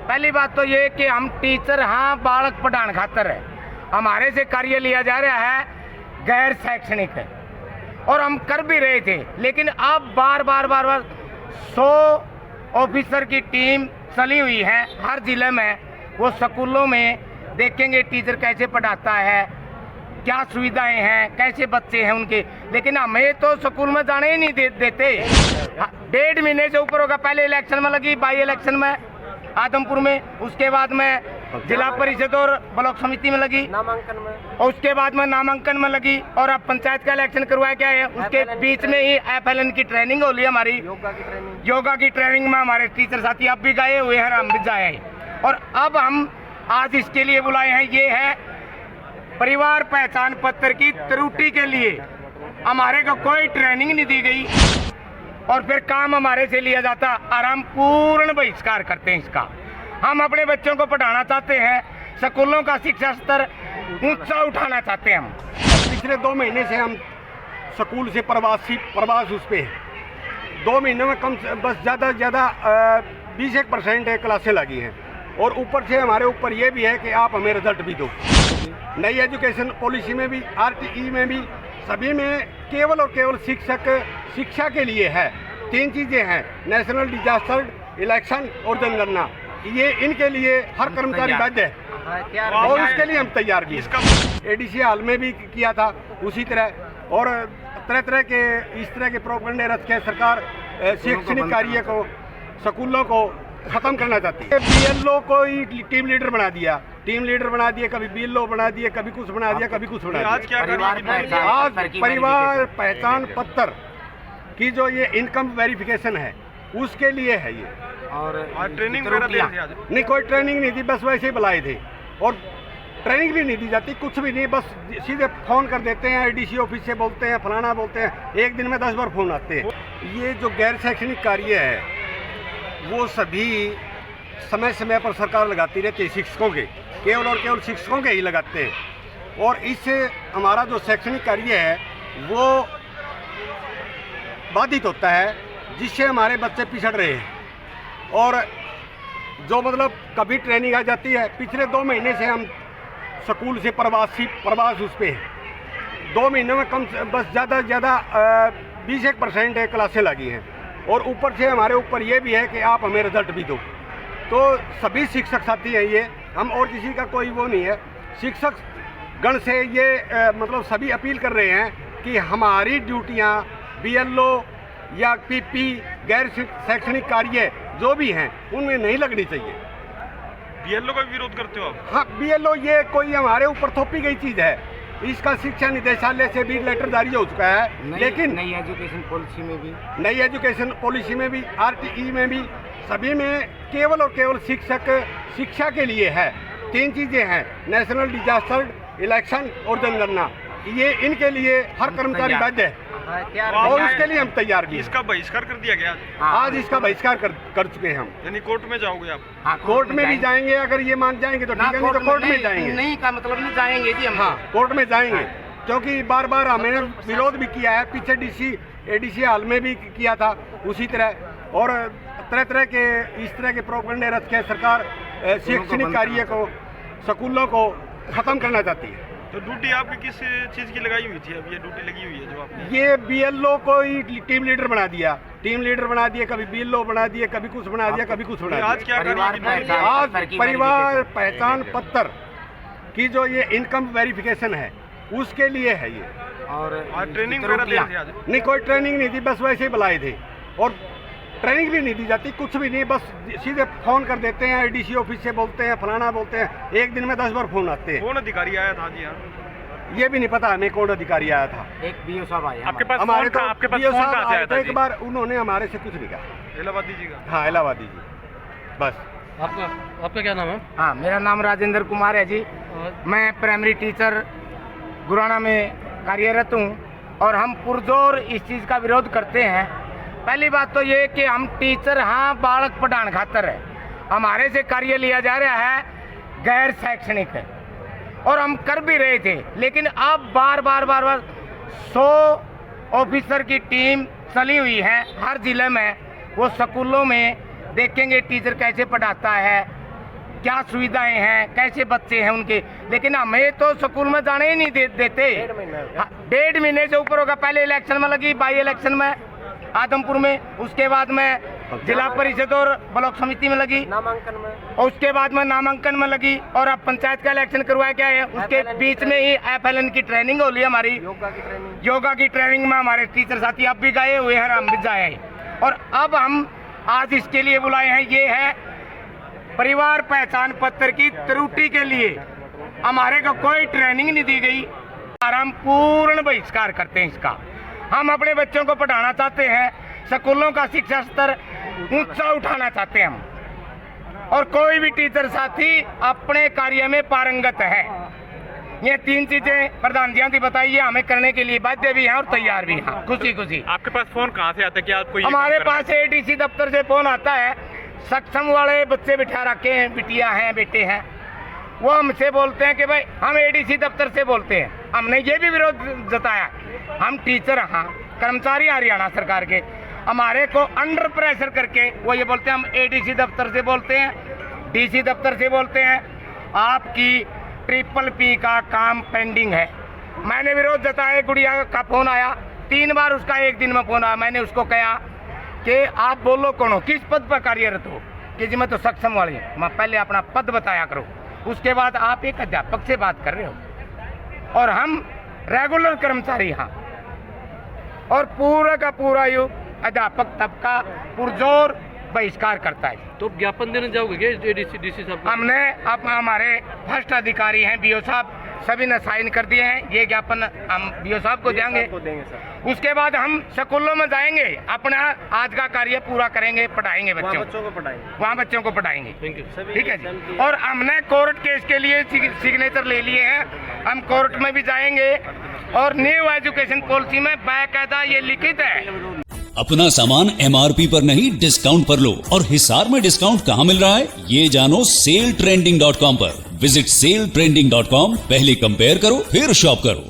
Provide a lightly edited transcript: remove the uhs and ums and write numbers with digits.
पहली बात तो ये कि हम टीचर हाँ बालक पढ़ाने खातर है, हमारे से कार्य लिया जा रहा है गैर शैक्षणिक है और हम कर भी रहे थे, लेकिन अब बार बार 100 ऑफिसर की टीम चली हुई है हर जिले में। वो स्कूलों में देखेंगे टीचर कैसे पढ़ाता है, क्या सुविधाएं हैं, कैसे बच्चे हैं उनके, लेकिन हमें तो स्कूल में जाने ही नहीं देते। 1.5 महीने से ऊपर होगा। पहले इलेक्शन में लगी, बाई इलेक्शन में आदमपुर में, उसके बाद में जिला परिषद और ब्लॉक समिति में लगी, नामांकन में, और उसके बाद में नामांकन में लगी, और अब पंचायत का इलेक्शन करवाया क्या है। उसके बीच में ही FLN की ट्रेनिंग हो ली हमारी, योगा की ट्रेनिंग में हमारे टीचर साथी अब भी गए हुए हैं, हम भी जाए। और अब हम आज इसके लिए बुलाए हैं, ये है परिवार पहचान पत्र की त्रुटि के लिए। हमारे को कोई ट्रेनिंग नहीं दी गई और फिर काम हमारे से लिया जाता और हम पूर्ण बहिष्कार करते हैं इसका। हम अपने बच्चों को पढ़ाना चाहते हैं, स्कूलों का शिक्षा स्तर ऊंचा उठाना चाहते हैं। हम पिछले 2 महीने से हम स्कूल से प्रवास उस पे है। 2 महीने में बस ज़्यादा से ज़्यादा 20% क्लासें लगी हैं और ऊपर से हमारे ऊपर ये भी है कि आप हमें रिजल्ट भी दो। नई एजुकेशन पॉलिसी में भी, RTE में भी, सभी में केवल और केवल शिक्षा के लिए है। 3 चीज़ें हैं, नेशनल डिजास्टर, इलेक्शन और जनगणना। ये इनके लिए हर कर्मचारी बाध्य है और उसके लिए हम तैयार भी हैं। ADC हाल में भी किया था उसी तरह, और तरह के इस तरह के प्रोपेगेंडे रच के सरकार शैक्षणिक कार्य को, स्कूलों को खत्म करना चाहती है। BLO को ही टीम लीडर बना दिया, कभी BLO बना दिए, कभी कुछ बना दिया, कभी कुछ बना दिया। आज क्या आज परिवार पहचान पत्र की जो ये इनकम वेरिफिकेशन है उसके लिए है ये। और ट्रेनिंग नहीं, कोई ट्रेनिंग नहीं थी, बस वैसे ही बुलाए थे और ट्रेनिंग भी नहीं दी जाती, कुछ भी नहीं, बस सीधे फ़ोन कर देते हैं, ADC ऑफिस से बोलते हैं, फलाना बोलते हैं, एक दिन में 10 बार फ़ोन आते हैं। ये जो गैर शैक्षणिक कार्य है वो सभी समय समय पर सरकार लगाती रहती है, शिक्षकों के, केवल और केवल शिक्षकों के ही लगाते हैं, और इससे हमारा जो शैक्षणिक कार्य है वो बाधित होता है, जिससे हमारे बच्चे पिछड़ रहे हैं। और जो मतलब कभी ट्रेनिंग आ जाती है, पिछले 2 महीने से हम स्कूल से प्रवास उस पे है। 2 महीने में बस ज़्यादा से ज़्यादा 20% क्लासें लगी हैं और ऊपर से हमारे ऊपर ये भी है कि आप हमें रिजल्ट भी दो। तो सभी शिक्षक साथी हैं ये, हम और किसी का कोई वो नहीं है। शिक्षक गण से ये मतलब सभी अपील कर रहे हैं कि हमारी ड्यूटियाँ BLO या PP गैर शैक्षणिक कार्य जो भी हैं उनमें नहीं लगनी चाहिए। BLO का विरोध करते हो आप? हाँ, BLO ये कोई हमारे ऊपर थोपी गई चीज़ है। इसका शिक्षा निदेशालय से भी लेटर जारी हो चुका है, लेकिन नई एजुकेशन पॉलिसी में भी, RTE में भी, सभी में केवल और केवल शिक्षा के लिए है। 3 चीज़ें हैं, नेशनल डिजास्टर, इलेक्शन और जनगणना। ये इनके लिए हर कर्मचारी बाध्य है और उसके लिए हम तैयार भी हैं। इसका बहिष्कार कर दिया गया आज इसका बहिष्कार कर चुके हैं हम। यानी कोर्ट में जाओगे आप? हाँ, कोर्ट में भी जाएंगे, अगर ये मान जाएंगे तो ठीक है, नहीं तो कोर्ट में जाएंगे। नहीं का मतलब नहीं जाएंगे जी हम। हाँ, कोर्ट में जाएंगे, क्योंकि बार बार हमने विरोध भी किया है। पीछे ADC हाल में भी किया था उसी तरह, और तरह के इस तरह के प्रोपेगेंडे रच के सरकार शैक्षणिक कार्य को, स्कूलों को खत्म करना चाहती है। तो ड्यूटी आपकी किस चीज़ की लगाई हुई थी? अब ये ड्यूटी लगी हुई है जो आपने? ये BLO को ही टीम लीडर बना दिया, कभी BLO बना दिए, कभी कुछ बना दिया, कभी कुछ बना दिया। आज क्या आज परिवार पहचान पत्र की जो ये इनकम वेरिफिकेशन है उसके लिए है ये। और ट्रेनिंग नहीं, कोई ट्रेनिंग नहीं थी, बस वैसे ही बुलाए थे और ट्रेनिंग भी नहीं दी जाती, कुछ भी नहीं, बस सीधे फ़ोन कर देते हैं, ADC ऑफिस से बोलते हैं, फलाना बोलते हैं, एक दिन में 10 बार फ़ोन आते हैं। कौन अधिकारी आया था जी यहाँ? ये भी नहीं पता हमें कौन अधिकारी आया था। एक BO साहब आए आपके पास? हमारे तो आपके पास BO फोन साहब कहाँ से आया था? एक बार उन्होंने हमारे से कुछ नहीं कहा। इलाहाबादी जी का? हाँ, इलाहाबादी जी। बस। आपका क्या नाम है? हाँ, मेरा नाम राजेंद्र कुमार है जी। मैं प्राइमरी टीचर गुराना में कार्यरत हूँ और हम पुरजोर इस चीज़ का विरोध करते हैं। पहली बात तो ये कि हम टीचर हाँ बालक पढ़ाने खातर है, हमारे से कार्य लिया जा रहा है गैर शैक्षणिक है और हम कर भी रहे थे, लेकिन अब बार बार 100 ऑफिसर की टीम चली हुई है हर जिले में। वो स्कूलों में देखेंगे टीचर कैसे पढ़ाता है, क्या सुविधाएं हैं, कैसे बच्चे हैं उनके, लेकिन हमें तो स्कूल में जाने ही नहीं देते। 1.5 महीने से ऊपर होगा। पहले इलेक्शन में लगी, बाई इलेक्शन में आदमपुर में, उसके बाद में जिला परिषद और ब्लॉक समिति में लगी, नामांकन में, और उसके बाद में नामांकन में लगी, और अब पंचायत का इलेक्शन करवाया क्या है। उसके बीच में ही FLN की ट्रेनिंग हो ली हमारी, योगा की ट्रेनिंग में हमारे टीचर साथी अब भी गए हुए हैं, हम भी जाए हैं। और अब हम आज इसके लिए बुलाए हैं, ये है परिवार पहचान पत्र की त्रुटि के लिए हमारे को कोई ट्रेनिंग नहीं दी गई और हम पूर्ण बहिष्कार करते हैं इसका। हम अपने बच्चों को पढ़ाना चाहते हैं, स्कूलों का शिक्षा स्तर ऊंचा उठाना चाहते हैं हम, और कोई भी टीचर साथी अपने कार्य में पारंगत है। ये 3 चीजें प्रधान जी ने बताई है, हमें करने के लिए बाध्य भी हैं और तैयार भी हैं, खुशी खुशी। आपके पास फोन कहाँ से आता है कि आपको ये हमारे पास ADC दफ्तर से फोन आता है, सक्षम वाले बच्चे बिठा रखे हैं, बिटिया हैं, बेटे हैं, वो हमसे बोलते हैं कि भाई हम ADC दफ्तर से बोलते हैं। हमने ये भी विरोध जताया, हम टीचर हाँ कर्मचारी हरियाणा सरकार के, हमारे को अंडर प्रेशर करके वो ये बोलते हैं हम ADC दफ्तर से बोलते हैं, DC दफ्तर से बोलते हैं, आपकी PPP का काम पेंडिंग है। मैंने विरोध जताया, गुड़िया का फोन आया 3 बार, उसका एक दिन में फोन आया। मैंने उसको कहा कि आप बोलो कौन हो, किस पद पर कार्यरत हो, कि जी मैं तो सक्षम वाली हूँ। मैं पहले अपना पद बताया करो, उसके बाद आप एक अध्यापक से बात कर रहे हो और हम रेगुलर कर्मचारी हाँ, और पूरा का पूरा युग अध्यापक तबका पुरजोर बहिष्कार करता है। तो ज्ञापन देने जाओगे क्या DC साहब को? हमने अब हमारे फर्स्ट अधिकारी हैं BO साहब, सभी ने साइन कर दिए हैं। ये ज्ञापन हम BO साहब को देंगे। उसके बाद हम स्कूलों में जाएंगे, अपना आज का कार्य पूरा करेंगे, पढ़ाएंगे बच्चों को पढ़ाएंगे, वहाँ बच्चों को पढ़ाएंगे। ठीक है जी। और हमने कोर्ट केस के लिए सिग्नेचर ले लिए हैं, हम कोर्ट में भी जाएंगे। और न्यू एजुकेशन पॉलिसी में बाकायदा ये लिखित है, अपना सामान MRP पर नहीं डिस्काउंट पर लो। और हिसार में डिस्काउंट कहाँ मिल रहा है ये जानो SaleTrending.com पर। विजिट SaleTrending.com, पहले कंपेयर करो फिर शॉप करो।